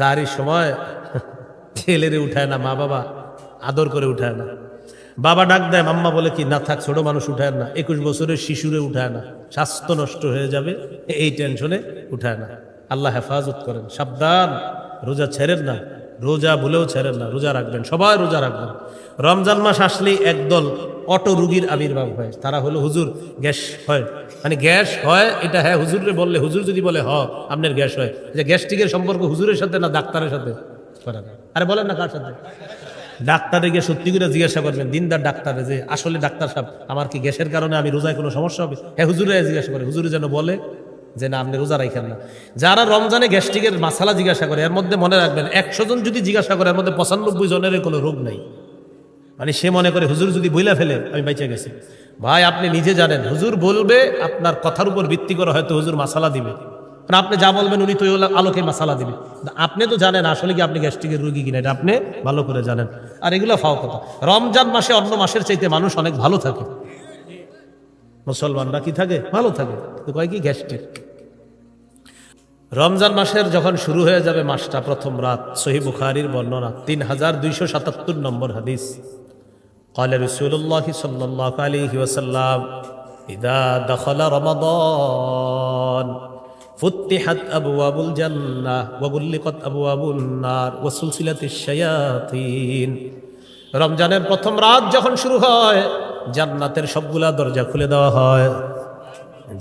সাহারির সময় ছেলেরে উঠায় না, মা বাবা আদর করে উঠায় না। বাবা ডাক দেয়, মাম্মা বলে কি না থাক, ছোট মানুষ উঠায় না, 21 বছরের শিশুরে উঠায় না, স্বাস্থ্য নষ্ট হয়ে যাবে, এই টেনশনে উঠায় না। আল্লাহ হেফাজত করেন, সাবধান, রোজা ছেড়েন না, রোজা ভুলেও ছেড়েন না, রোজা রাখবেন, সবাই রোজা রাখবেন। রমজান মাস আসলেই একদল অটো রুগীর আবির্ভাব হয়, তারা হলো হুজুর গ্যাস হয়, মানে গ্যাস হয় এটা হ্যাঁ হুজুরে বললে, হুজুর যদি বলে হ আপনার গ্যাস হয়, যে গ্যাস্ট্রিকের সম্পর্ক হুজুরের সাথে না ডাক্তারের সাথে করা না। আরে বলেন না কার সাথে? ডাক্তারে গিয়ে সত্যি করে জিজ্ঞাসা করবেন, দিনদার ডাক্তারে, যে আসলে ডাক্তার সাহেব আমার কি গ্যাসের কারণে আমি রোজায় কোনো সমস্যা হবে? হ্যাঁ হুজুরে জিজ্ঞাসা করে, হুজুরে যেন বলে যে না আপনি রোজা রাখেন না। যারা রমজানে গ্যাস্ট্রিকের মাসালা জিজ্ঞাসা করে, এর মধ্যে মনে রাখবেন 100 জন যদি জিজ্ঞাসা করে এর মধ্যে 95 জনের কোনো রোগ নাই। মানে সে মনে করে হুজুর যদি বইলা ফেলে আমি বেঁচে গেছি। ভাই আপনি নিজে জানেন, হুজুর বলবে আপনার কথার উপর ভিত্তি করে হয়তো হুজুর মাসালা দিবে, কারণ আপনি যা বলবেন উনি তো আলোকে মাসালা দিবে। আপনি তো জানেন আসলে কি আপনি গ্যাস্ট্রিকের রোগী কিনা, এটা আপনি ভালো করে জানেন। আর এগুলো ফাও কথা। রমজান মাসে অন্য মাসের চাইতে মানুষ অনেক ভালো থাকে, মুসলমানরা কি থাকে, ভালো থাকে, তো কয় কি গ্যাস্ট্রিক। রমজান মাসের যখন শুরু হয়ে যাবে মাসটা, প্রথম রাত, সহিহ বুখারীর বর্ণনা 3277 নম্বর হাদিস, قال رسول الله صلى الله عليه وسلم إذا دخل رمضان فتحت أبواب الجنة وغلقت أبواب النار وسلسلت الشياطين। রমজানের প্রথম রাত যখন শুরু হয় জান্নাতের সবগুলা দরজা খুলে দেওয়া হয়,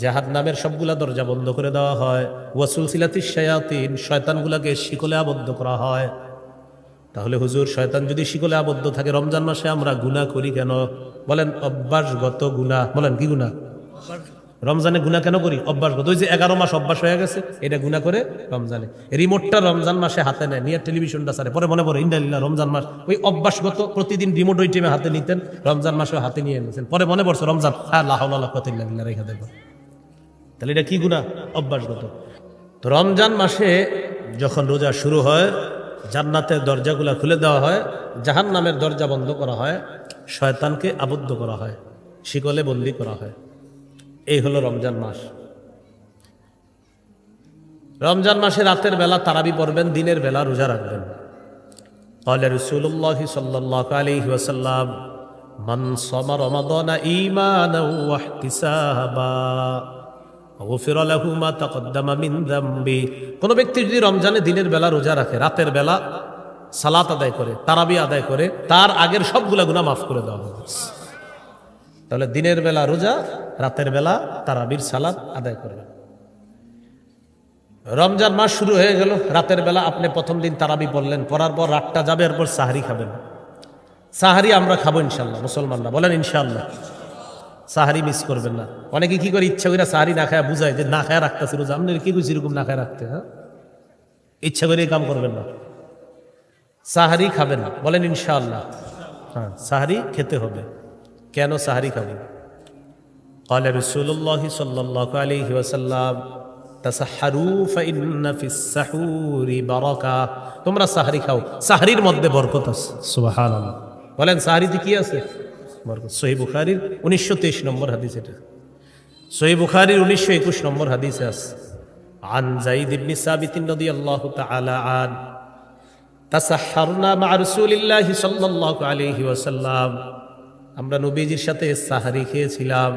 জাহান্নামের সবগুলা দরজা বন্ধ করে দেওয়া হয়, ওয়াসুলসিলাতিশ শায়াতিন, শয়তানগুলাকে শিকলে আবদ্ধ করা হয়। তাহলে হুজুর শয়তান যদি শিকলে আবদ্ধ থাকে, রমজান মাসে আমরা গুনাহ করি কেন? বলেন অভ্যাসগত গুনাহ। বলেন কি গুনাহ? রমজানে গুনাহ কেন করি? অভ্যাসগত। ওই যে 11 মাস অভ্যাস হয়ে গেছে, এটা গুনাহ করে রমজানে। রিমোটটা রমজান মাসে হাতে নেয়, নিয়ে টেলিভিশনটা সারে, পরে মনে পড়ে ইন্দালিল্লাহ রমজান মাস, ওই অভ্যাসগত প্রতিদিন রিমোট ওই টাইমে হাতে নিতেন, রমজান মাসে হাতে নিয়ে নিয়েছেন, পরে মনে পড়ছে রমজান, হ্যাঁ লা হাওলা ওয়ালা কুওয়াতা ইল্লা বিল্লাহ রেখে দেব। তাহলে এটা কি গুনাহ? অভ্যাসগত। তো রমজান মাসে যখন রোজা শুরু হয় জান্নাতের দরজাগুলা খুলে দেওয়া হয়, জাহান্নামের দরজা বন্ধ করা হয়, শয়তানকে আবদ্ধ করা হয়, শিকলে বন্দী করা হয়। এই হলো রমজান মাস। রমজান মাসে রাতের বেলা তারাবি পড়বেন, দিনের বেলা রোজা রাখবেন। قال رسول الله صلى الله عليه وسلم من صام رمضان إيمانا واحتسابا غفر له ما تقدم من ذنبه। কোন ব্যক্তি যদি রমজানে দিনের বেলা রোজা রাখে, রাতের বেলা সালাত আদায় করে, তারাবি আদায় করে, তার আগের সবগুলা গুনাহ মাফ করে দেওয়া হবে। তাহলে দিনের বেলা রোজা, রাতের বেলা তারাবির সালাত আদায় করবেন। রমজান মাস শুরু হয়ে গেল, রাতের বেলা আপনি প্রথম দিন তারাবি পড়লেন, পড়ার পর রাতটা যাবে, এরপর সাহারি খাবেন। সাহারি আমরা খাবো ইনশাল্লাহ, মুসলমানরা বলেন ইনশাল্লাহ। সাহারি মিস করবেন না। অনেকে কি করে ইচ্ছা করে সাহারি না খায় বুঝায় যে না খায় রাখতেছে রোজা। আপনি কি কইছি এরকম না খায় রাখতে? হ্যাঁ, ইচ্ছা করে কাম করবেন না, সাহারি খাবেন, বলেন ইনশাআল্লাহ। হ্যাঁ, সাহারি খেতে হবে। কেন সাহারি খাবেন? قال رسول الله صلى الله عليه وسلم تسحروا فإن في السحور بركة। তোমরা সাহারি খাও, সাহারির মধ্যে বরকত আছে। সুবহানাল্লাহ, বলেন সাহারিতে কি আছে? বরকত। সহিহ বুখারীর 1923 নম্বর হাদিস এটা। সহিহ বুখারীর 1921 নম্বর হাদিসে আছে, عن زيد بن ثابت رضي الله تعالى عنه تسحرنا مع رسول الله صلى الله عليه وسلم। আমরা নবীজির সাথে সাহারি খেয়েছিলাম।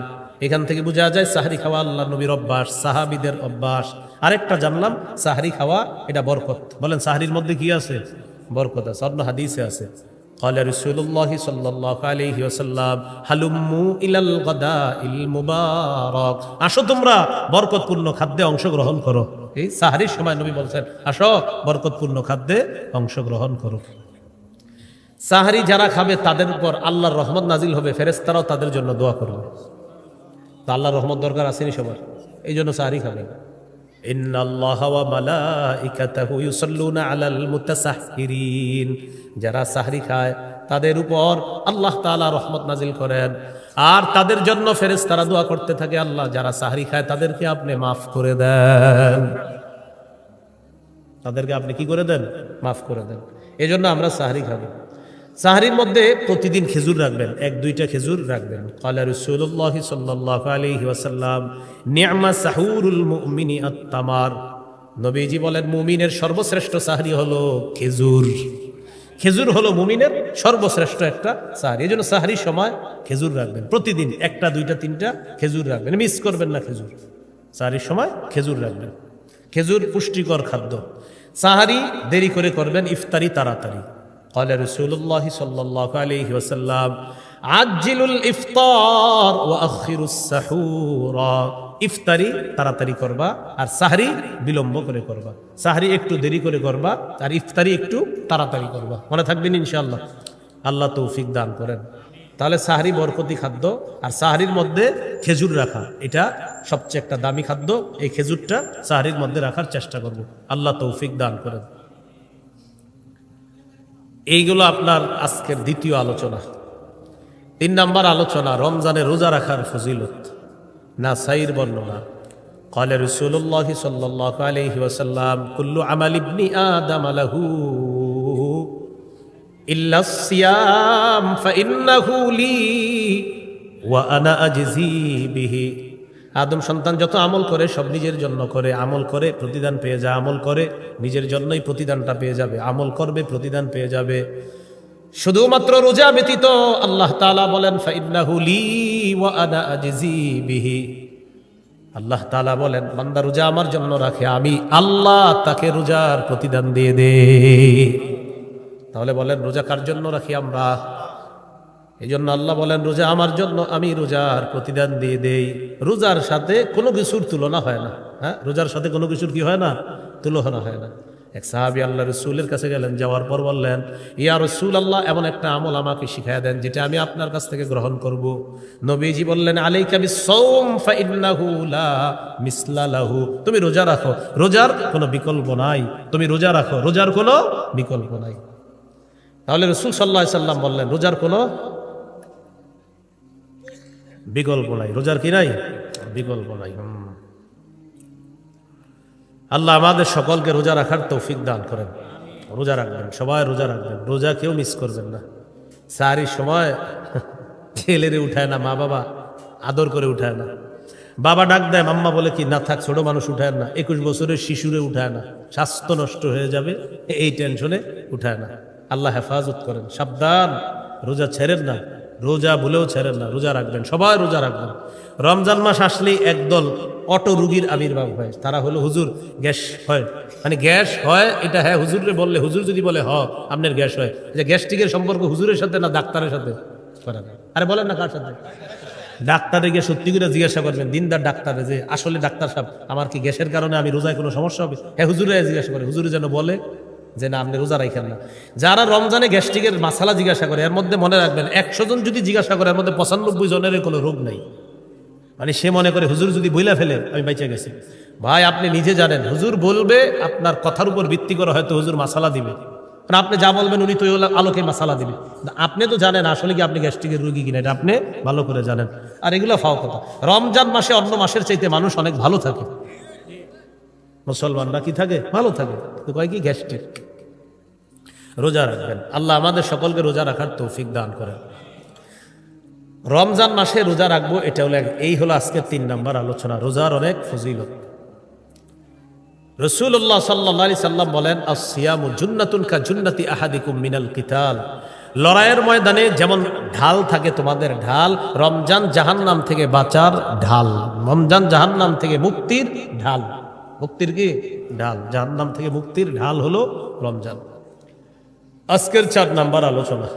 এখান থেকে বোঝা যায় সাহারি খাওয়া আল্লাহর নবীর অভ্যাস, সাহাবীদের অভ্যাস। আরেকটা জানলাম সাহারি খাওয়া এটা বরকত। বলেন সাহারির মধ্যে কি আছে? বরকত আছে। অন্য হাদিসে আছে قال رسول الله صلى الله عليه وسلم হালুম্মু ইলাল গাদাইল মুবারাক। আসো তোমরা বরকতপূর্ণ খাদ্যে অংশগ্রহণ করো। এই সাহারির সময় নবী বলছেন আসো বরকতপূর্ণ খাদ্যে অংশগ্রহণ করো। সাহারি যারা খাবে তাদের উপর আল্লাহর রহমত নাজিল হবে, ফেরেশতারাও তাদের জন্য দোয়া করবে। তো আল্লাহর রহমত দরকার আসেনি সবার, এই জন্য সাহারি খাবে। ইন্নাল্লাহা ওয়া মালাইকাতাহু ইউসাল্লুনা আলাল মুতাসাহহিরিন। যারা সাহরি খায় তাদের উপর আল্লাহ তাআলা রহমত নাজিল করেন, আর তাদের জন্য ফেরেশতারা দোয়া করতে থাকে, আল্লাহ যারা সাহরি খায় তাদেরকে আপনি মাফ করে দেন, তাদেরকে আপনি কি করে দেন? মাফ করে দেন। এই জন্য আমরা সাহরি খাবো। সাহরির মধ্যে প্রতিদিন খেজুর রাখবেন, 1-2টা খেজুর রাখবেন। ক্বালা রাসূলুল্লাহ সাল্লাল্লাহু আলাইহি ওয়াসাল্লাম নি'মা সাহুরুল মুমিনি আত-তামার। নবীজি বলেন মুমিনের সর্বশ্রেষ্ঠ সাহরি হলো খেজুর। খেজুর হলো মুমিনের সর্বশ্রেষ্ঠ একটা সাহরি। এই জন্য সাহরির সময় খেজুর রাখবেন, প্রতিদিন একটা দুইটা তিনটা খেজুর রাখবেন, মিস করবেন না খেজুর। সাহরির সময় খেজুর রাখবেন, খেজুর পুষ্টিকর খাদ্য। সাহারি দেরি করে করবেন, ইফতারি তাড়াতাড়ি। ক্বালা রাসূলুল্লাহ সাল্লাল্লাহু আলাইহি ওয়াসাল্লাম আজ্জিলুল ইফতার ওয়া আখিরুস সাহুর। ইফতারি তাড়াতাড়ি করবা আর সাহরি বিলম্ব করে করবা। সাহরি একটু দেরি করে করবা আর ইফতারি একটু তাড়াতাড়ি করবা। মনে থাকবেন ইনশাআল্লাহ। আল্লাহ তৌফিক দান করেন। তাহলে সাহরি বরকতি খাদ্য, আর সাহরির মধ্যে খেজুর রাখা এটা সবচেয়ে একটা দামি খাদ্য। এই খেজুরটা সাহরির মধ্যে রাখার চেষ্টা করব। আল্লাহ তৌফিক দান করেন। এইগুলো আপনার আজকের দ্বিতীয় আলোচনা। 3 নম্বর আলোচনা রমজানে রোজা রাখার ফজিলত। নাসাইর বর্ণনা। ক্বালা রাসূলুল্লাহ সাল্লাল্লাহু আলাইহি ওয়াসাল্লাম কুল্লু আমালি ইবনি আদম লাহু ইল্লা সিয়াম ফাইন্নাহু লি ওয়া আনা আজজি বিহি। আদম সন্তান যত আমল করে সব নিজের জন্য করে, আমল করে প্রতিদান পেয়ে যায়, আমল করে নিজের জন্যই প্রতিদানটা পেয়ে যাবে, আমল করবে প্রতিদান পেয়ে যাবে। শুধুমাত্র রোজা ব্যতীত আল্লাহ তাআলা বলেন ফাইন্নাহু লি ওয়া আনা আজজি বিহি। আল্লাহ তাআলা বলেন বান্দা রোজা আমার জন্য রাখে, আমি আল্লাহ তাকে রোজার প্রতিদান দিয়ে দেই। তাহলে বলেন রোজা কার জন্য রাখি আমরা? এই জন্য আল্লাহ বলেন রোজা আমার জন্য, আমি রোজার প্রতিদান দিয়ে দেই। রোজার সাথে কোনো কিছুর তুলনা হয় না। হ্যাঁ, রোজার সাথে কোনো কিছুর কি হয় না? তুলনা হয় না। এক সাহাবী আল্লাহ রাসূলের কাছে গেলেন, যাওয়ার পর বললেন ইয়া রাসূলুল্লাহ, এমন একটা আমল আমাকে শিখায়া দেন যেটা আমি আপনার কাছ থেকে গ্রহণ করব। নবীজি বললেন আলাইকা বিস-সাওম ফাইন্নাহু লা মিসলা লাহু। তুমি রোজা রাখো, রোজার কোনো বিকল্প নাই। তুমি রোজা রাখো, রোজার কোনো বিকল্প নাই। তাহলে রাসূল সাল্লাল্লাহু আলাইহি সাল্লাম বললেন রোজার কোনো বিকল্প নাই। রোজার কি নাই? বিকল্প নাই। আল্লাহ আমাদের সকলকে রোজা রাখার তৌফিক দান করেন। রোজা রাখবেন, সবাই রোজা রাখবেন, রোজা কেউ মিস করবেন না। সাহারির সময় ছেলেরে উঠায় না, মা বাবা আদর করে উঠায় না। বাবা ডাক দেয়, মাম্মা বলে কি না থাক, ছোট মানুষ উঠায় না। 21 বছরের শিশুরে উঠায় না, স্বাস্থ্য নষ্ট হয়ে যাবে এই টেনশনে উঠায় না। আল্লাহ হেফাজত করেন। সাবধান, রোজা ছেড়েন না, রোজা ভুলেও ছেড়েন না, রোজা রাখবেন, সবাই রোজা রাখবেন। রমজান মাস আসলেই একদল অটো রুগীর আবির্ভাব হয়। তারা হলো হুজুর গ্যাস হয়, মানে গ্যাস হয় এটা হ্যাঁ হুজুরে বললে, হুজুর যদি বলে আপনার গ্যাস হয়, যে গ্যাস্ট্রিকের সম্পর্ক হুজুরের সাথে না ডাক্তারের সাথে করা যায়। আরে বলেন না কার সাথে? ডাক্তারে গিয়ে সত্যি করে জিজ্ঞাসা করবেন, দিনদার ডাক্তারে, যে আসলে ডাক্তার সাহেব আমার কি গ্যাসের কারণে আমি রোজায় কোনো সমস্যা হবে? হ্যাঁ হুজুরে জিজ্ঞাসা করে, হুজুরে যেন বলে যে না আপনি রোজা রাখেন না। যারা রমজানে গ্যাস্ট্রিকের মাসালা জিজ্ঞাসা করে, এর মধ্যে মনে রাখবেন 100 জন যদি জিজ্ঞাসা করে এর মধ্যে 95 জনের কোনো রোগ নাই। মানে সে মনে করে হুজুর যদি বইলা ফেলে আমি বেঁচে গেছি। ভাই আপনি নিজে জানেন, হুজুর বলবে আপনার কথার উপর ভিত্তি করে হয়তো হুজুর মাসালা দিবে, কারণ আপনি যা বলবেন উনি তো আলোকে মাসালা দিবে। আপনি তো জানেন আসলে কি আপনি গ্যাস্ট্রিকের রোগী কিনা, এটা আপনি ভালো করে জানেন। আর এগুলো ফাও কথা। রমজান মাসে অন্য মাসের চাইতে মানুষ অনেক ভালো থাকে, মুসলমানরা কি থাকে? ভালো থাকে। তো কয় কি গ্যাস্ট্রিক। রোজা রাখবেন, আল্লাহ আমাদের সকলকে রোজা রাখার তৌফিক দান করেন। রমজান মাসে রোজা রাখবো, এটা হলো এই হলো আজকের 3 নম্বর আলোচনা, রোজার অনেক ফজিলত। রাসূলুল্লাহ সাল্লাল্লাহু আলাইহি সাল্লাম বলেন আস-সিয়ামু জুন্নাতুন কা জুন্নাতি আহাদিকুম মিনাল কিতাল। লড়াইয়ের ময়দানে যেমন ঢাল থাকে তোমাদের ঢাল, রমজান জাহান্নাম থেকে বাঁচার ঢাল। রমজান জাহান্নাম থেকে মুক্তির ঢাল। মুক্তির কি ঢাল? জাহান্নাম থেকে মুক্তির ঢাল হলো রমজান। আজকের 4 নম্বর আলোচনা,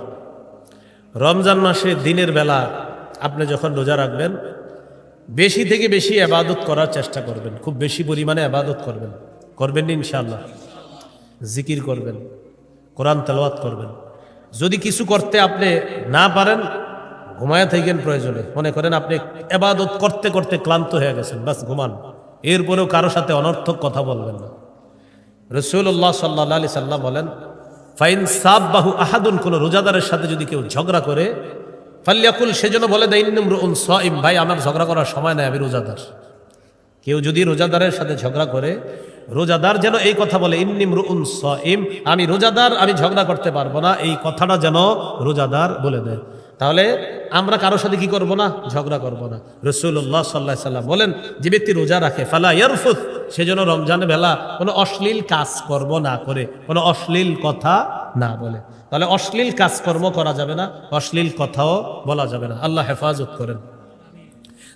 রমজান মাসে দিনের বেলা আপনি যখন রোজা রাখবেন বেশি থেকে বেশি ইবাদত করার চেষ্টা করবেন, খুব বেশি পরিমাণে ইবাদত করবেন। করবেন ইনশাআল্লাহ। জিকির করবেন, কোরআন তেলাওয়াত করবেন। যদি কিছু করতে আপনি না পারেন ঘুমায়া থাকেন, প্রয়োজনে মনে করেন আপনি ইবাদত করতে করতে ক্লান্ত হয়ে গেছেন, বাস ঘুমান। এরপরেও কারো সাথে অনর্থক কথা বলবেন না। রাসূলুল্লাহ সাল্লাল্লাহু আলাইহি সাল্লাম বলেন ফাইন সাব্বাহু আহাদুন, কোন রোজাদারের সাথে যদি কেউ ঝগড়া করে, ফাল্যাকুল, সেজন্য বলে দেয় ইন্নুমরুন সাইম, ভাই আমার ঝগড়া করার সময় নাই, আমি রোজাদার। কেউ যদি রোজাদারের সাথে ঝগড়া করে, রোজাদার যেন এই কথা বলে ইন্নিমরুন সাইম, আমি রোজাদার, আমি ঝগড়া করতে পারবো না, এই কথাটা যেন রোজাদার বলে দেয়। তাহলে আমরা কারোর সাথে কি করব না? ঝগড়া করব না। রাসূলুল্লাহ সাল্লাল্লাহু আলাইহি সাল্লাম বলেন যে ব্যক্তি রোজা রাখে ফালা ইয়ারফুত সেজন্য রমজানের বেলা কোনো অশ্লীল কাজকর্ম না করে, কোনো অশ্লীল কথা না বলে। তাহলে অশ্লীল কাজকর্ম করা যাবে না, অশ্লীল কথাও বলা যাবে না। আল্লাহ হেফাজত করেন।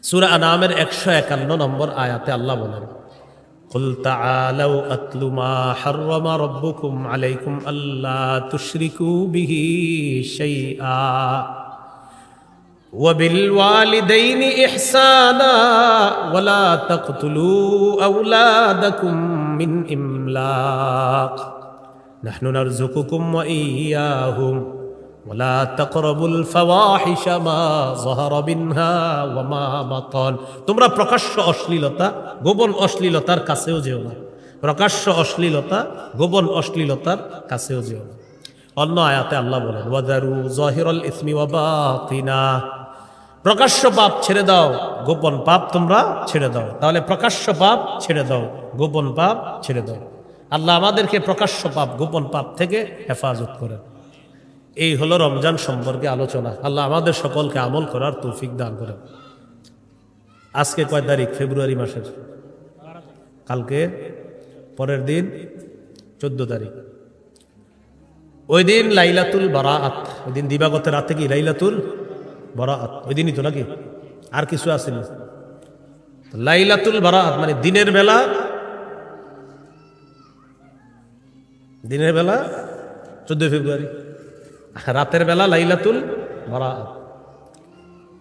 সূরা আনামের 151 নম্বর আয়াতে আল্লাহ বলেন, قل تعالوا أتل ما حرم ربكم عليكم ألا تشركوا به شيئا وبالوالدين إحسانا ولا تقتلوا أولادكم من إملاق نحن نرزقكم وإياهم ولا تقربوا الفواحش ما ظهر منها وما بطن। তোমরা প্রকাশ্য অশ্লীলতা, গোপন অশ্লীলতার কাছেও যেও না। প্রকাশ্য অশ্লীলতা, গোপন অশ্লীলতার কাছেও যেও না। অন্য আয়াতে আল্লাহ বলেন, ওয়াদারু যাহিরাল ইসমি ওয়া বাতিনা। প্রকাশ্য পাপ ছেড়ে দাও, গোপন পাপ তোমরা ছেড়ে দাও। তাহলে প্রকাশ্য পাপ ছেড়ে দাও, গোপন পাপ ছেড়ে দাও। আল্লাহ আমাদেরকে প্রকাশ্য পাপ, গোপন পাপ থেকে হেফাজত করেন। এই হলো রমজান সম্পর্কে আলোচনা। আল্লাহ আমাদের সকলকে আমল করার তৌফিক দান করেন। আজকে কয় তারিখ? ফেব্রুয়ারি মাসের। কালকে পরের দিন 14 তারিখ। ওই দিন লাইলাতুল বারাআত, ওই দিন দিবাগত রাতে কি লাইলাতুল বারাআত, ওই দিনই তো নাকি? আর কিছু আছে না? লাইলাতুল বারাআত মানে দিনের বেলা, দিনের বেলা 14 ফেব্রুয়ারি, রাতের বেলা লাইলাতুল বারাআত।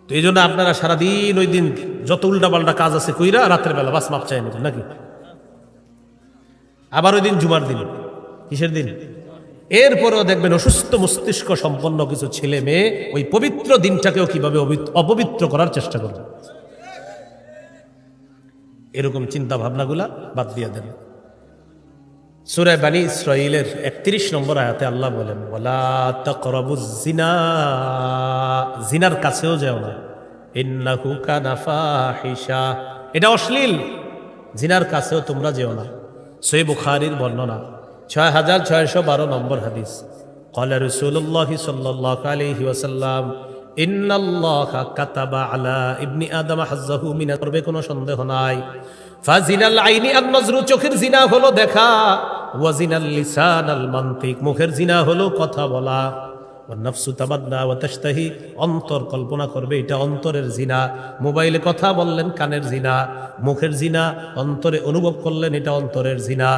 তো এই জন্য আপনারা সারাদিন ওই দিন যত উল্টাপাল্টা কাজ আছে কইরা রাতের বেলা বাস মাপ চাই নিতেন নাকি? আবার ওই দিন জুমার দিন। কিসের দিন? এরপরেও দেখবেন অসুস্থ মস্তিষ্ক সম্পন্ন কিছু ছেলে মেয়ে ওই পবিত্র দিনটাকেও কিভাবে অপবিত্র করার চেষ্টা করবে। এরকম চিন্তা ভাবনাগুলা বাদ দিয়ে দেন। সূরা বানী ইসরাঈলের 31 নম্বর আয়াতে আল্লাহ বলেন, ওয়ালা তাকরাবুজ জিনা, জিনার কাছেও যেও না। ইন্নাহু কানা ফাহিশা, এটা অশ্লীল, জিনার কাছেও তোমরা যেও না। সহিহ বুখারীর বর্ণনা 6612 নম্বর হাদিস। ক্বালা রাসূলুল্লাহ সাল্লাল্লাহু আলাইহি ওয়াসাল্লাম, ইন্নাল্লাহা কাতাবা আলা ইবনি আদম হাজ্জাহু মিন, করবে কোনো সন্দেহ নাই। ফাজিনাল আইনি আন-নজরু, চোখের জিনা হলো দেখা। ওয়াজিনাল লিসান আল মানতিক, মুখের জিনা হলো কথা বলা। ওয়ান নাফসু তামান্না ওয়া তাশতাহি, অন্তর কল্পনা করবে, এটা অন্তরের জিনা। মোবাইলে কথা বললেন, কানের জিনা। মুখের জিনা, অন্তরে অনুভব করলেন, এটা অন্তরের জিনা।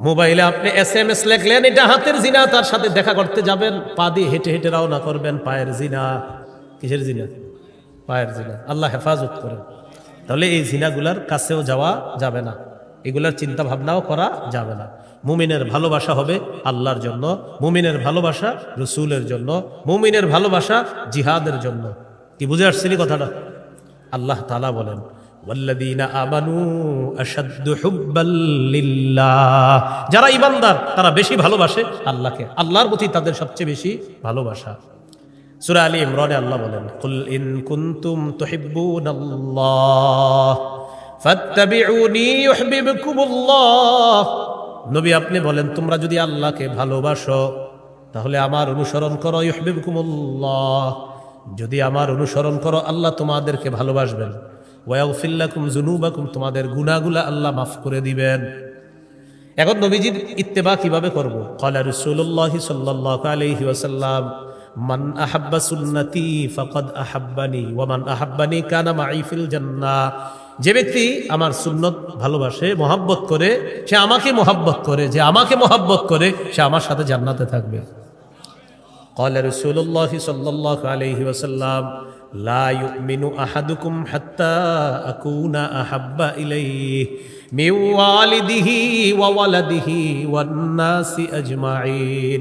মোবাইলে আপনি SMS লিখলেন, এটা হাতের জিনা। তার সাথে দেখা করতে যাবেন, পা দিয়ে হেঁটে হেঁটে রওনা করবেন, পায়ের জিনা। কিসের জিনা? পায়ের জিনা। আল্লাহ হেফাজত করেন। তাহলে এই জিনাগুলার কাছেও যাওয়া যাবে না, এগুলার চিন্তা ভাবনাও করা যাবে না। মুমিনের ভালোবাসা হবে আল্লাহর জন্য, মুমিনের ভালোবাসা রসুলের জন্য, মুমিনের ভালোবাসা জিহাদের জন্য। কি বুঝে আসছিলি কথাটা? আল্লাহ তাআলা বলেন, ওয়াল্লাযীনা আমানু আশাদ্দু হুব্বাল লিল্লাহ, যারা ঈমানদার তারা বেশি ভালোবাসে আল্লাহকে, আল্লাহর প্রতি তাদের সবচেয়ে বেশি ভালোবাসা। সূরা আলী ইমরানে আল্লাহ বলেন, কুল ইন কুনতুম তুহিব্বুনাল্লাহ ফাত্তাবিউনি ইউহিব্বুকুমুল্লাহ। নবী আপনি বলেন, তোমরা যদি আল্লাহকে ভালোবাসো তাহলে আমার অনুসরণ করো, ইউহিব্বুকুমুল্লাহ। যদি আমার অনুসরণ করো আল্লাহ তোমাদেরকে ভালোবাসবেন। ওয়া ইয়াগফির লাকুম যুনুবাকুম, তোমাদের গুনাহগুলো আল্লাহ মাফ করে দিবেন। এখন নবীজির ইত্তেবা কিভাবে করব? ক্বালা রাসূলুল্লাহ সাল্লাল্লাহু আলাইহি ওয়াসাল্লাম, মান আহাব্বা সুন্নতি ফাকাদ আহাব্বানি ওয়া মান আহাব্বানি কানা মাই ফিল জান্নাহ। যে ব্যক্তি আমার সুন্নত ভালোবাসে, মহব্বত করে, সে আমাকে মহব্বত করে, যে আমাকে মহব্বত করে সে আমার সাথে জান্নাতে থাকবে। ক্বালা রাসূলুল্লাহ সাল্লাল্লাহু আলাইহি ওয়াসাল্লাম, লা ইউমিনু আহাদুকুম হাত্তা আকুনা আহাব্বা ইলাইহি মিন ওয়ালিদিহি ওয়া ওয়ালাদিহি ওয়ান নাসি আজমাইন।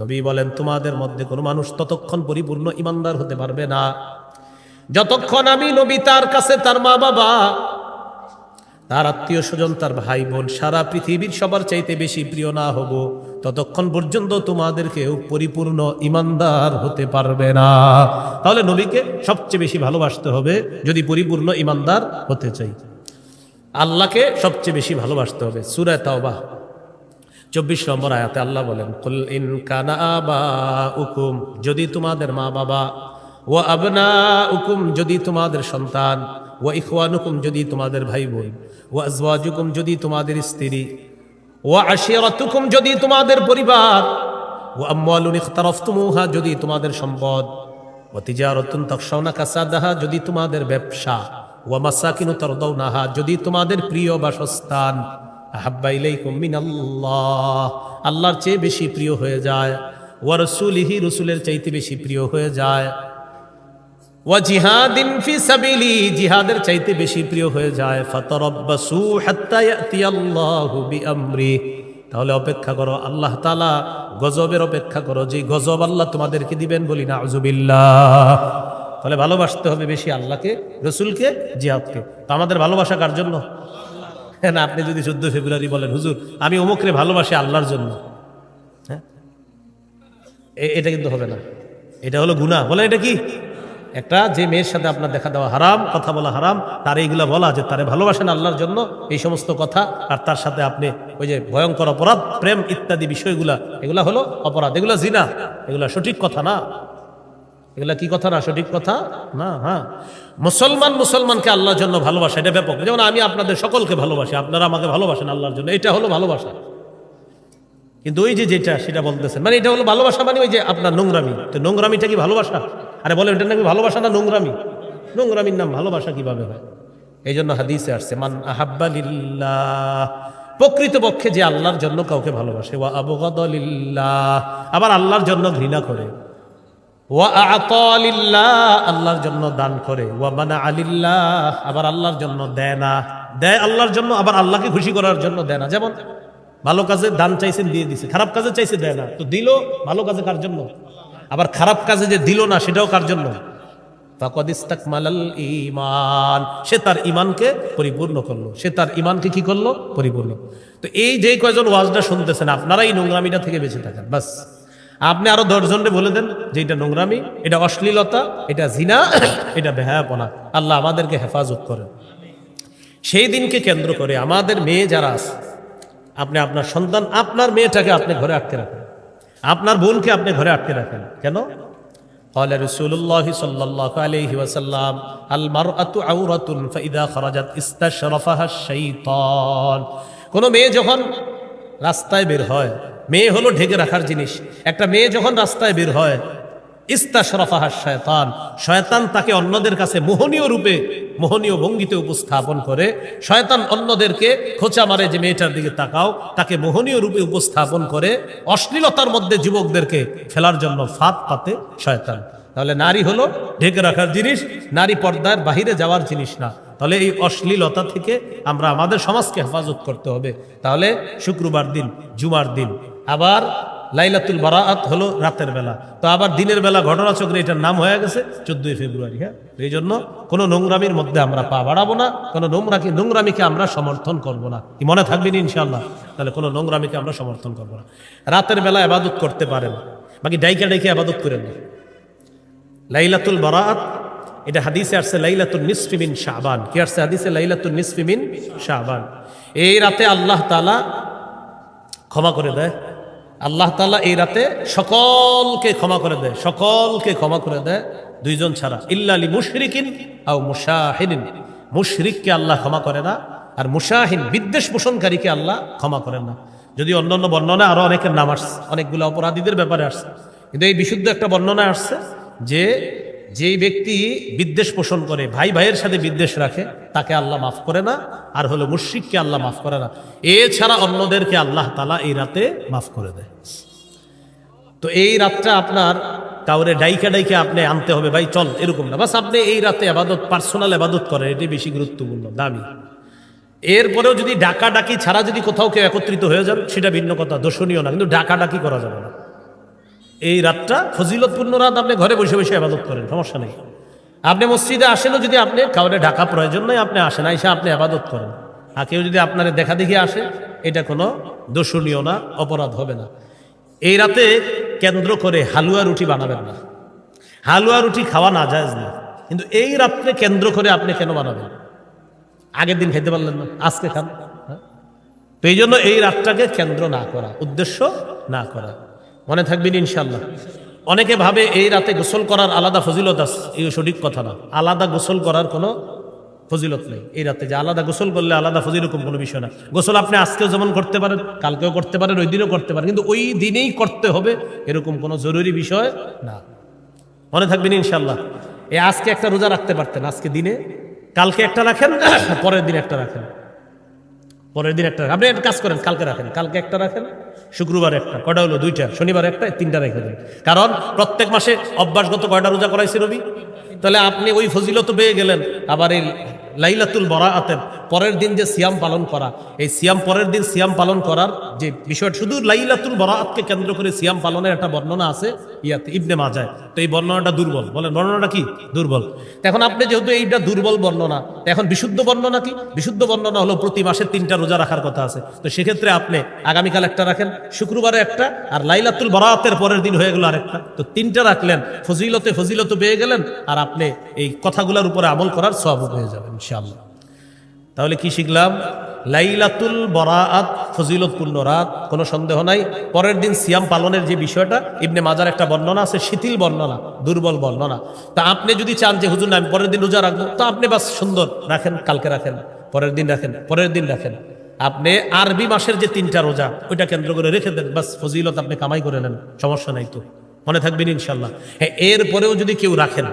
নবী বলেন, তোমাদের মধ্যে কোনো মানুষ ততক্ষণ পরিপূর্ণ ইমানদার হতে পারবে না যতক্ষণ আমি নবী তার কাছে তার মা বাবা, তার আত্মীয় স্বজন, তার ভাই বোন, সারা পৃথিবীর সবার চাইতে বেশি প্রিয় না হব, ততক্ষণ পর্যন্ত তোমাদেরকেও পরিপূর্ণ ইমানদার হতে পারবে না। তাহলে নবীকে সবচেয়ে বেশি ভালোবাসতে হবে যদি পরিপূর্ণ ইমানদার হতে চাই। আল্লাহকে সবচেয়ে বেশি ভালোবাসতে হবে। সূরা তাওবা 24 নম্বর আয়াতে আল্লাহ বলেন, কুল ইন কানা আবাউকুম, যদি তোমাদের মা বাবা, ওয়া আবনাউকুম, যদি তোমাদের সন্তান, ওয়া ইখওয়ানুকুম যদি তোমাদের ভাই বোন, ওয়া আজওয়াজুকুম যদি তোমাদের স্ত্রী, ওয়া আশিরাতুকুম যদি তোমাদের পরিবার, ওয়া আমওয়ালুন ইখতারাফতুমুহা যদি তোমাদের সম্পদ, ওয়া তিজারাতুন তাখশাউনা কাসাদাহা যদি তোমাদের ব্যবসা, ওয়া মাসাকিনু তারদাউনাহা যদি তোমাদের প্রিয় বাসস্থান, আহাব্বা ইলাইকুম মিনাল্লাহ আল্লাহর চেয়ে বেশি প্রিয় হয়ে যায়, ওয়া রাসূলিহি রাসূলের চাইতে বেশি প্রিয় হয়ে যায়, ওয়া জিহাদিন ফি সাবিলি জিহাদের চাইতে বেশি প্রিয় হয়ে যায়, ফাতারাব্বাসু হাত্তা ইয়াতিয়াল্লাহু বিআমরি তাহলে অপেক্ষা করো, আল্লাহ তাআলা গজবের অপেক্ষা করো, যে গজব আল্লাহ তোমাদেরকে দিবেন, বলি নাউযুবিল্লাহ। তাহলে ভালোবাসতে হবে বেশি আল্লাহকে, রাসূলকে, জিহাদকে। তো আমাদের ভালোবাসা কার জন্য? না আপনি যদি 14 ফেব্রুয়ারি বলেন হুজুর আমি অমুকরে ভালোবাসি আল্লাহর জন্য, হ্যাঁ এটা কিন্তু হবে না, এটা হলো গুনাহ। বলেন এটা কি? একটা যে মেয়ের সাথে আপনার দেখা দেওয়া হারাম, কথা বলা হারাম, তার এইগুলা বলা যে তারে ভালোবাসেন আল্লাহর জন্য, এই সমস্ত কথা, আর তার সাথে আপনি ওই যে ভয়ঙ্কর অপরাধ, প্রেম ইত্যাদি বিষয়গুলা, এগুলা হলো অপরাধ, এগুলা জিনা, এগুলা সঠিক কথা না, এগুলা কি কথা না, সঠিক কথা না। হ্যাঁ মুসলমানকে আল্লাহর জন্য ভালোবাসা এটা ব্যাপক, যেমন আমি আপনাদের সকলকে ভালোবাসি, আপনারা আমাকে ভালোবাসেন আল্লাহর জন্য, এটা হলো ভালোবাসা। কিন্তু ওই যে যেটা সেটা বলতেছেন, মানে এটা হলো ভালোবাসা মানে ওই যে আপনার নোংরামি, তো নোংরামিটা কি ভালোবাসা? আরে বলে এটা নাকি ভালোবাসা না নোংরামি? নোংরামির নাম ভালোবাসা কিভাবে হয়? এই জন্য হাদিসে আসছে মান আহাব্বা লিল্লাহ, প্রকৃতপক্ষে যে আল্লাহর জন্য কাউকে ভালোবাসে, ওয়া আবগাদা লিল্লাহ আবার আল্লাহর জন্য ঘৃণা করে, ওয়া আ'তা লিল্লাহ আল্লাহর জন্য দান করে, ওয়া মানা'a লিল্লাহ আবার আল্লাহর জন্য দেয় না, দেয় আল্লাহর জন্য আবার আল্লাহকে খুশি করার জন্য দেয় না। যেমন ভালো কাজে দান চাইছেন দিয়ে দিছে, খারাপ কাজে চাইছে দেয় না, তো দিল ভালো কাজে কার জন্য? আবার খারাপ কাজে যে দিল না সেটাও কার জন্য? ফাকাদ ইসতাকমালাল ঈমান, সে তার ঈমানকে পরিপূর্ণ করলো, সে তার ঈমানকে কি করলো? পরিপূর্ণ। তো এই যে কয়জন ওয়াজটা শুনতেছেন আপনারা এই নোংরামিটা থেকে বেঁচে থাকেন, বাস। আপনি আরো 10 জনকে বলে দেন যে এটা নোংরামি, এটা অশ্লীলতা, এটা জিনা, এটা বেহায়াপনা। আল্লাহ আমাদেরকে হেফাজত করেন। সেই দিনকে কেন্দ্র করে আমাদের মেয়ে যারা আছে, আপনি আপনার সন্তান, আপনার মেয়েটাকে আপনি ঘরে আটকে রাখেন, আপনার বোনকে আপনি ঘরে আটকে রাখেন। কেন? قال رسول الله صلى الله عليه وسلم المرأة عورة فإذا خرجت استشرفها الشيطان। কোন মেয়ে যখন রাস্তায় বের হয়, মেয়ে হলো ঢেকে রাখার জিনিস, একটা মেয়ে যখন রাস্তায় বের হয়, ইস্তাশরাফাহা শয়তান, শয়তান তাকে অন্যদের কাছে মোহনীয় রূপে, মোহনীয় ভঙ্গিতে উপস্থাপন করে। শয়তান অন্যদেরকে খোঁচা মারে যে মেয়েটার দিকে তাকাও, তাকে মোহনীয় রূপে উপস্থাপন করে অশ্লীলতার মধ্যে যুবকদেরকে ফেলার জন্য ফাঁদ পাতে শয়তান। তাহলে নারী হলো ঢেকে রাখার জিনিস, নারী পর্দার বাহিরে যাওয়ার জিনিস না। তাহলে এই অশ্লীলতা থেকে আমরা আমাদের সমাজকে হেফাজত করতে হবে। তাহলে শুক্রবার দিন, জুমার দিন, আবার লাইলাতুল বারাআত হলো রাতের বেলা, তো আবার দিনের বেলা ঘটনাচক্রে এটার নাম হয়ে গেছে 14 ফেব্রুয়ারি। হ্যাঁ, এই জন্য কোনো নোংরামির মধ্যে আমরা পা বাড়াবো না, কোনো নোংরামিকে আমরা সমর্থন করব না। কি মনে থাকবেন ইনশাআল্লাহ? তাহলে কোনো নোংরামিকে আমরা সমর্থন করব না। রাতের বেলা ইবাদত করতে পারেন, বাকি ডাইকা ইবাদত করেন না। লাইলাতুল বারাআত এটা হাদিসে আসছে লাইলাতুন নিসফি মিন শাবান। কি আসছে হাদিসে? লাইলাতুন নিসফি মিন শাবান। এই রাতে আল্লাহ তাআলা ক্ষমা করে দেয়, আল্লাহ তাআলা এই রাতে সকলকে ক্ষমা করে দেয়, সকলকে ক্ষমা করে দেয়, দুইজন ছাড়া, ইল্লা লি মুশরিকিন আও মুশাহিদিন। মুশরিককে আল্লাহ ক্ষমা করে না, আর মুশাহিন বিদ্বেষ পোষণকারীকে আল্লাহ ক্ষমা করেন না। যদি অন্যান্য বর্ণনায় আরো অনেকের নাম আসছে, অনেকগুলো অপরাধীদের ব্যাপারে আসছে, কিন্তু এই বিশুদ্ধ একটা বর্ণনায় আসছে যে যেই ব্যক্তি বিদ্বেষ পোষণ করে, ভাই ভাইয়ের সাথে বিদ্বেষ রাখে, তাকে আল্লাহ মাফ করে না, আর হলো মুশরিককে আল্লাহ মাফ করে না। এছাড়া অন্যদেরকে আল্লাহ তাআলা এই রাতে মাফ করে দেয়। তো এই রাতটা আপনার কাউরে ডাইকা আপনি আনতে হবে, ভাই চল, এরকম না। বাস আপনি এই রাতে আবাদত, পার্সোনাল আবাদত করেন, এটি বেশি গুরুত্বপূর্ণ, দামি। এরপরেও যদি ডাকাডাকি ছাড়া যদি কোথাও কেউ একত্রিত হয়ে যান, সেটা ভিন্ন কথা, দর্শনীয় না, কিন্তু ডাকাডাকি করা যাবে না। এই রাতটা ফজিলতপূর্ণ রাত, আপনি ঘরে বসে বসে ইবাদত করেন, সমস্যা নেই। আপনি মসজিদে আসেনও যদি আপনি কাউরে ঢাকা প্রয়োজন নয়, আপনি আসেন, আইসা আপনি ইবাদত করেন। আর কেউ যদি আপনার দেখা দেখি আসে, এটা কোনো দর্শনীয় না, অপরাধ হবে না। এই রাতে কেন্দ্র করে হালুয়া রুটি বানাবেন না, হালুয়া রুটি খাওয়া না জায়েজ না, কিন্তু এই রাত্রে কেন্দ্র করে আপনি কেন বানাবেন? আগের দিন খেতে পারলেন না, আজকে খান। তো এই জন্য এই রাতটাকে কেন্দ্র না করা, উদ্দেশ্য না করা। মনে থাকবেন ইনশাল্লাহ। অনেকে ভাবে এই রাতে গোসল করার আলাদা ফজিলত আছে, এই সঠিক কথা না। আলাদা গোসল করার কোনো ফজিলত নেই। এই রাতে যে আলাদা গোসল করলে আলাদা ফজিল, এরকম কোনো বিষয় না। গোসল আপনি আজকেও যেমন করতে পারেন, কালকেও করতে পারেন, ওই দিনও করতে পারেন, কিন্তু ওই দিনেই করতে হবে এরকম কোনো জরুরি বিষয় না। মনে থাকবেন ইনশাল্লাহ। এই আজকে একটা রোজা রাখতে পারতেন, আজকে দিনে, কালকে একটা রাখেন, পরের দিন একটা রাখেন, পরের দিন একটা রাখেন। আপনি একটা কাজ করেন, কালকে রাখেন, কালকে একটা রাখেন, শুক্রবার একটা, কয়টা হলো? 2টা, শনিবার একটা, 3টা রেখে দেন। কারণ প্রত্যেক মাসে অভ্যাসগত কয়টা রোজা করাইছে নবী? তাহলে আপনি ওই ফজিলত পেয়ে গেলেন। আবার এই লাইলাতুল বরাআতের পরের দিন যে সিয়াম পালন করা, এই সিয়াম পরের দিন সিয়াম পালন করার যে বিষয়টা, শুধু লাইলাতুল বরাআতকে কেন্দ্র করে সিয়াম পালনের একটা বর্ণনা আছে ইয়াতে ইবনে মাজায়। তো এই বর্ণনাটা দুর্বল। বলেন বর্ণনাটা কি? দুর্বল। এখন আপনি যেহেতু এইটা দুর্বল বর্ণনা, এখন বিশুদ্ধ বর্ণনা কি? বিশুদ্ধ বর্ণনা হলো প্রতি মাসে 3টা রোজা রাখার কথা আছে। তো সেক্ষেত্রে আপনি আগামীকাল একটা রাখেন, শুক্রবারে একটা, আর লাইলাতুল বরাআতের পরের দিন হয়ে গেল আরেকটা। তো 3টা রাখলেন, ফজিলত পেয়ে গেলেন, আর আপনি এই কথাগুলোর উপরে আমল করার সওয়াব পেয়ে যাবেন ইনশাআল্লাহ। তাহলে কি শিখলাম? লাইলাতুল বরাআত ফজিলতপূর্ণ রাত, কোনো সন্দেহ নাই। পরের দিন সিয়াম পালনের যে বিষয়টা, ইবনে মাজার একটা বর্ণনা আছে, শিথিল বর্ণনা, দুর্বল বর্ণনা। তা আপনি যদি চান যে হুজুর না আমি পরের দিন রোজা রাখবো, তো আপনি বাস সুন্দর রাখেন, কালকে রাখেন, পরের দিন রাখেন, পরের দিন রাখেন। আপনি আরবি মাসের যে 3টা রোজা, ওইটা কেন্দ্র করে রেখে দেন, বাস ফজিলত আপনি কামাই করে নেন, সমস্যা নাই। তো মনে থাকবেন ইনশাল্লাহ। হ্যাঁ, এরপরেও যদি কেউ রাখেন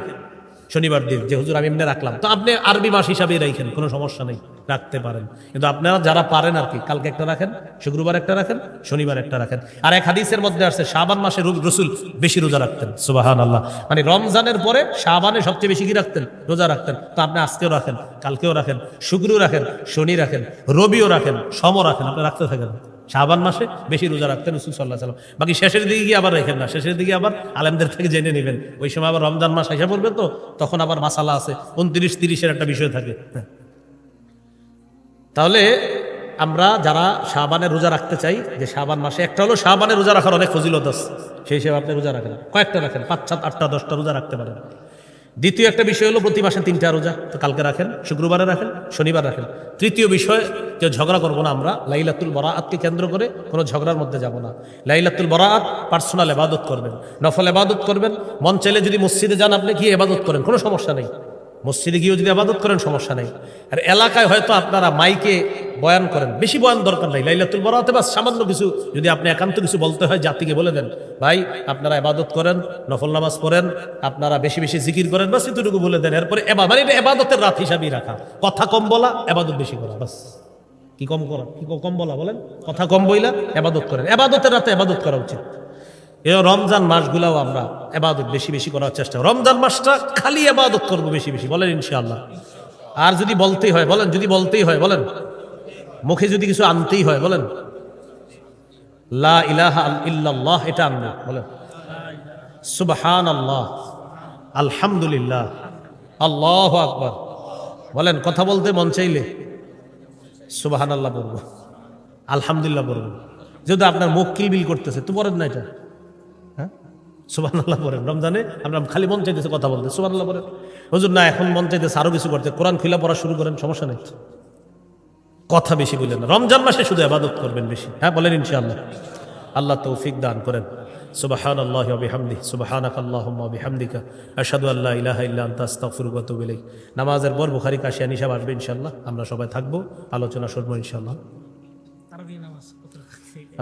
শনিবার দিন, যে হুজুর আমি এমনি রাখলাম, তো আপনি আরবি মাস হিসাবেই রাখেন, কোনো সমস্যা নেই, রাখতে পারেন। কিন্তু আপনারা যারা পারেন আর কি, কালকে একটা রাখেন, শুক্রবার একটা রাখেন, শনিবার একটা রাখেন। আর এক হাদিসের মধ্যে আসছে শাবান মাসে রাসূল বেশি রোজা রাখতেন, সুবহানাল্লাহ। মানে রমজানের পরে শাবানে সবচেয়ে বেশি কি রাখতেন? রোজা রাখতেন। তো আপনি আজকেও রাখেন, কালকেও রাখেন, শুক্রও রাখেন, শনি রাখেন, রবিও রাখেন, সমও রাখেন, আপনি রাখতে থাকেন। শাবান মাসে বেশি রোজা রাখতেন রাসূল সাল্লাল্লাহু আলাইহি ওয়াসাল্লাম। বাকি শেষের দিকে গিয়ে আবার রেখেন না, শেষের দিকে আবার আলেমদের থেকে জেনে নেবেন। ওই সময় আবার রমজান মাস আইসা পড়বে, তো তখন আবার মাসালা আছে, 29-30-এর একটা বিষয় থাকে। তাহলে আমরা যারা শাবানের রোজা রাখতে চাই, যে শাবান মাসে একটা হলো শাবানের রোজা রাখার অনেক ফজিলত আছে, সেই হিসেবে আপনি রোজা রাখেন, কয়েকটা রাখেন, 5, 7, 8টা 10টা রোজা রাখতে পারেন। দ্বিতীয় একটা বিষয় হলো প্রতি মাসে 3টা রোজা, তো কালকে রাখেন, শুক্রবারে রাখেন, শনিবার রাখেন। তৃতীয় বিষয়, যে ঝগড়া করবো না আমরা, লাইলাতুল বরাআতকে কেন্দ্র করে কোনো ঝগড়ার মধ্যে যাব না। লাইলাতুল বরাআত পার্সোনাল ইবাদত করবেন, নফল ইবাদত করবেন। মন চাইলে যদি মসজিদে যান, আপনি গিয়ে ইবাদত করেন, কোনো সমস্যা নেই। মসজিদে গিয়েও যদি ইবাদত করেন, সমস্যা নেই। আর এলাকায় হয়তো আপনারা মাইকে বয়ান করেন, বেশি বয়ান দরকার নাই। লাইলাতুল বরাআতে বাস সামান্য কিছু, যদি আপনি একান্ত কিছু বলতে হয়, জাতিকে বলে দেন, ভাই আপনারা ইবাদত করেন, নফল নামাজ পড়েন, আপনারা বেশি বেশি জিকির করেন, বাস এতটুকু বলে দেন। এরপরে মানে এটা ইবাদতের রাত হিসাবেই রাখা, কথা কম বলা, ইবাদত বেশি করা, বাস। কি কম করা, কি কম বলা বলেন? কথা কম বইলা ইবাদত করেন, ইবাদতের রাতে ইবাদত করা উচিত। এই রমজান মাসগুলাও আমরা ইবাদত বেশি বেশি করার চেষ্টা, রমজান মাসটা খালি ইবাদত করবো বেশি বেশি, বলেন ইনশাআল্লাহ। আর যদি বলতেই হয় বলেন, যদি বলতেই হয় বলেন, মুখে যদি কিছু আনতেই হয় বলেন, লা ইলাহা ইল্লাল্লাহ, এটা আনবো, বলেন সুবহানাল্লাহ, আলহামদুলিল্লাহ, আল্লাহু আকবার, বলেন। কথা বলতে মন চাইলে সুবহানাল্লাহ বলবো, আলহামদুলিল্লাহ বলবো। যদি আপনার মুখ কিলবিল করতেছে, তো বলেন না এটা, হ্যাঁ সুবহানাল্লাহ বলেন। রমজানে আমরা খালি মন চাইতেছে কথা বলতে, সুবহানাল্লাহ বলেন। হুজুর না, এখন মন চাইতেছে আরো কিছু করতে, কোরআন খুলে পড়া শুরু করেন, সমস্যা নেই, কথা বেশি বললেন না। রমজান মাসে শুধু ইবাদত করবেন বেশি, হ্যাঁ বলেন ইনশাআল্লাহ। আল্লাহ তৌফিক দান করেন। সুবহানাল্লাহি ওয়া বিহামদিহি, সুবহানাকাল্লাহুম্মা ওয়া বিহামদিকা, আশহাদু আল্লা ইলাহা ইল্লা আনতা, আস্তাগফিরুকা ওয়া আতুবু ইলাইক। নামাজের পর বুখারী কাশিয়া নিশাব আসবে ইনশাআল্লাহ, আমরা সবাই থাকবো, আলোচনা শুনবো ইনশাআল্লাহ।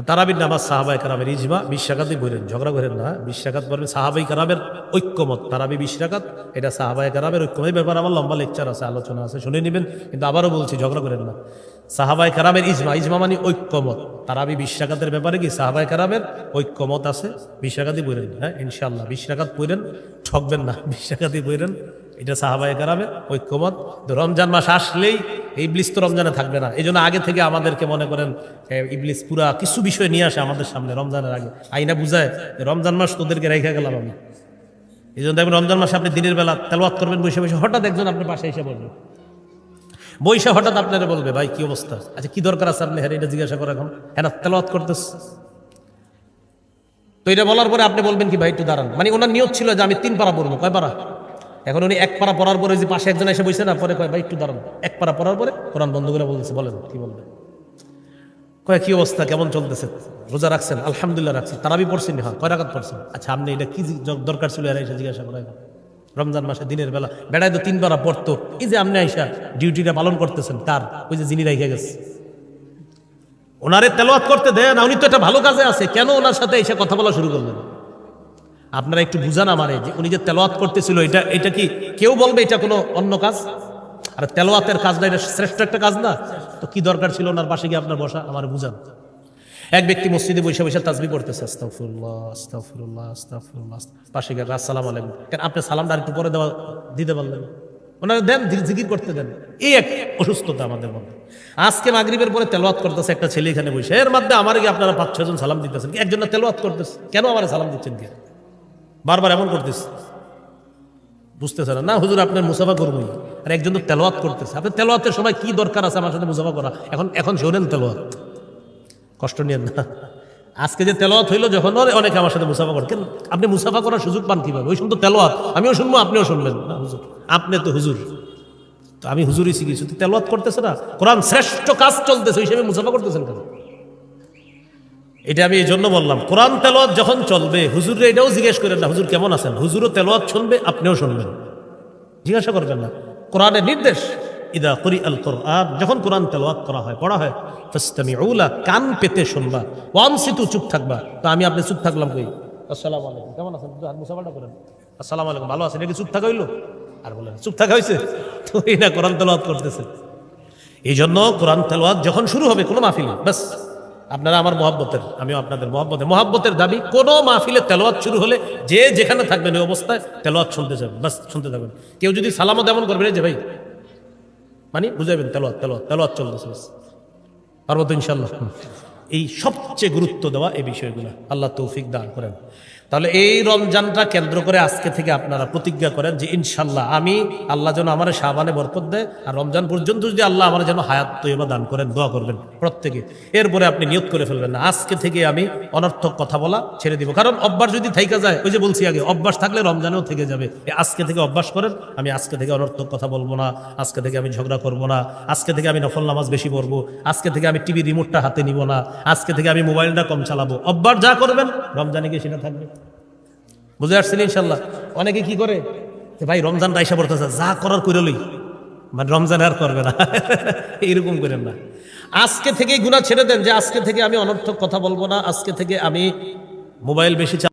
তারাবির নামাজ সাহাবায়ে কেরামের ইজমা, 20 রাকাতই পড়েন, ঝগড়া করেন না, 20 রাকাত পড়বেন। সাহাবায়ে কেরামের ঐক্যমত, তারাবি 20 রাকাত, এটা সাহাবায়ে কেরামের ঐক্যমত। এই ব্যাপারে আমার লম্বা লেকচার আছে, আলোচনা আছে, শুনে নেবেন। কিন্তু আবারও বলছি, ঝগড়া করেন না। সাহাবায়ে কেরামের ইজমা, ইজমা মানে ঐক্যমত। তারাবি 20 রাকাতের ব্যাপারে কি সাহাবায়ে কেরামের ঐক্যমত আছে, 20 রাকাতই পড়েন, হ্যাঁ ইনশাআল্লাহ। 20 রাকাত পড়েন, ঠকবেন না, 20 রাকাতই পড়েন, এটা সাহাবায়ে কেরামের ঐক্যমত। রমজান মাস আসলেই ইবলিস তো রমজানে থাকবে না, এই জন্য আগে থেকে আমাদেরকে মনে করেন ইবলিস পুরা কিছু বিষয় নিয়ে আসে আমাদের সামনে রমজানের আগে, আইনা বুঝায় রমজান মাস তোদেরকে রেখে গেলাম আমি। এই জন্য দেখবেন রমজান মাসে আপনি দিনের বেলা তেলাওয়াত করবেন বসে বসে, হঠাৎ একজন আপনার পাশে এসে বলবে, বৈশা হঠাৎ আপনারা বলবে, ভাই কি অবস্থা, আচ্ছা কি দরকার আছে আপনি, হ্যাঁ এটা জিজ্ঞাসা করে এখন, হ্যাঁ তেলাওয়াত করতেছ। তো এটা বলার পরে আপনি বলবেন কি, ভাই একটু দাঁড়ান, মানে ওনার নিয়ত ছিল যে আমি 3 পারা পড়বো, কয় পারা? এখন উনি 1 পারা পড়ার পরে যে পাশে একজন এসে বসে না, পরে কয় ভাই একটু দাঁড়ান, 1 পারা পড়ার পরে কোরআন বন্ধ করে বলতেছে, বলেন কি বলবেন? কয় কি অবস্থা, কেমন চলতেছে, রোজা রাখছেন? আলহামদুলিল্লাহ রাখছি। তারাবি পড়ছেন? হ্যাঁ। কয় রাকাত পড়ছেন? আচ্ছা আপনি এটা কি দরকার ছিল এর এসে জিজ্ঞাসা করা? রমজান মাসে দিনের বেলা বেড়ায় তো 3 বেলা পড়তো। এই যে আপনি আইসা ডিউটিটা পালন করতেছেন, কার? ওই যে যিনি রেখে গেছে, ওনারে তেলাওয়াত করতে দেন। উনি তো একটা ভালো কাজে আছে, কেন ওনার সাথে এসে কথা বলা শুরু করলেন? আপনারা একটু বুঝান আমারে, যে উনি যে তেলাওয়াত করতেছিল এটা কি কেউ বলবে এটা কোনো অন্য কাজ? আর তেলাওয়াতের কাজটা এটা শ্রেষ্ঠ একটা কাজ না? তো কি দরকার ছিল ওনার পাশে গিয়ে আপনার বসা? আমার বুঝান। এক ব্যক্তি মসজিদে বসে বসে তাসবিহ পড়তেছে, আস্তাগফিরুল্লাহ আস্তাগফিরুল্লাহ আস্তাগফিরুল্লাহ, পাশে গিয়ে আসসালামু আলাইকুম। কেন আপনি সালামটা একটু পরে দিতে পারলেন? ওনারা দেন, জিকির করতে দেন। এই এক অসুস্থতা আমাদের মধ্যে। আজকে মাগরিবের পরে তেলাওয়াত করতেছে একটা ছেলে এখানে বসে, এর মধ্যে আমার গিয়ে আপনারা 5-6 জন সালাম দিতেছেন, একজনের তেলাওয়াত করতেছে, কেন আমার সালাম দিচ্ছেন? কি বারবার এমন করতেছে? বুঝতেছে না হুজুর আপনার মুসাফা করবই, আর একজন তো তেলাওয়াত করতেছে। আপনি তেলাওয়াতের সময় কি দরকার আছে আমার সাথে মুসাফা করা? এখন শোনেন তেলাওয়াত, কষ্ট নিয়েন না। আজকে যে তেলাওয়াত হইলো যখন, অনেকে আমার সাথে মুসাফা করেন, কেন আপনি মুসাফা করার সুযোগ পান কিভাবে? ওই সময় তো তেলাওয়াত আমিও শুনবো আপনিও শুনবেন না। হুজুর আপনি তো হুজুর, তো আমি হুজুরই শিখেছি, তো তেলাওয়াত করতেছে না, কোরআন শ্রেষ্ঠ কাজ চলতেছে, ওই হিসেবে মুসাফা করতেছেন কেন? এটা আমি এই জন্য বললাম, কোরআন তেলাওয়াত যখন চলবে হুজুরে এটাও জিজ্ঞেস করেন না হুজুর কেমন আছেন, হুজুরও তেলাওয়াত শুনবে আপনিও শুনবেন, জিজ্ঞাসা করবেন না। কোরআনের নির্দেশ, ইদা কুরিআল কোরআন, যখন কোরআন তেলাওয়াত করা হয়, পড়া হয়, ফাসতামিউ লা, কান পেতে শুনবা, ওয়ানসিতু, চুপ থাকবা। তো আমি আপনি চুপ থাকলাম কই? আসসালামু আলাইকুম, কেমন আছেন? মুসাফাটা করেন, আসসালামু আলাইকুম, ভালো আছেন, এটা চুপ থাকা হইলো? আর বলেন চুপ থাকা হয়েছে? তো এই না কোরআন তেলাওয়াত করতেছে। এই জন্য কোরআন তেলাওয়াত যখন শুরু হবে কোনো মাহফিলে, বাস আপনারা আমার মহব্বতের, আমিও আপনাদের মহব্বতের দাবি, কোনো মাহফিলে তেলাওয়াত শুরু হলে যে যেখানে থাকবেন ওই অবস্থায় তেলাওয়াত শুনতে যাবেন, বাস শুনতে থাকবেন। কেউ যদি সালামও তেমন করবেন, যে ভাই মানে বুঝাইবেন তেলাওয়াত তেলাওয়াত তেলাওয়াত চলতেছে, বাস। পারবো তো ইনশাল্লাহ। এই সবচেয়ে গুরুত্ব দেওয়া এই বিষয়গুলো, আল্লাহ তৌফিক দান করেন। তাহলে এই রমজানটা কেন্দ্র করে আজকে থেকে আপনারা প্রতিজ্ঞা করেন যে ইনশাল্লাহ আমি, আল্লাহ যেন আমার শাবানে বরকত দেয়, আর রমজান পর্যন্ত যদি আল্লাহ আমার যেন হায়াত তৈবা দান করেন, দোয়া করবেন প্রত্যেকে। এরপরে আপনি নিয়ত করে ফেলবেন না আজকে থেকে আমি অনর্থক কথা বলা ছেড়ে দিব, কারণ অভ্যাস যদি থাইকা যায়, ওই যে বলছি আগে, অভ্যাস থাকলে রমজানেও থেকে যাবে। আজকে থেকে অভ্যাস করেন, আমি আজকে থেকে অনর্থক কথা বলবো না, আজকে থেকে আমি ঝগড়া করবো না, আজকে থেকে আমি নফল নামাজ বেশি পড়বো, আজকে থেকে আমি টিভি রিমোটটা হাতে নিব না, আজকে থেকে আমি মোবাইলটা কম চালাবো। অভ্যাস যা করবেন রমজানে গিয়ে সেটা থাকবে। বুঝে আসছেন ইনশাল্লাহ? অনেকে কি করে, ভাই রমজান রাইসা পড়তেছে, যা করার করে লই, মানে রমজান আর করবে না, এইরকম করেন না। আজকে থেকে গুনাহ ছেড়ে দেন, যে আজকে থেকে আমি অনর্থক কথা বলবো না, আজকে থেকে আমি মোবাইল বেশি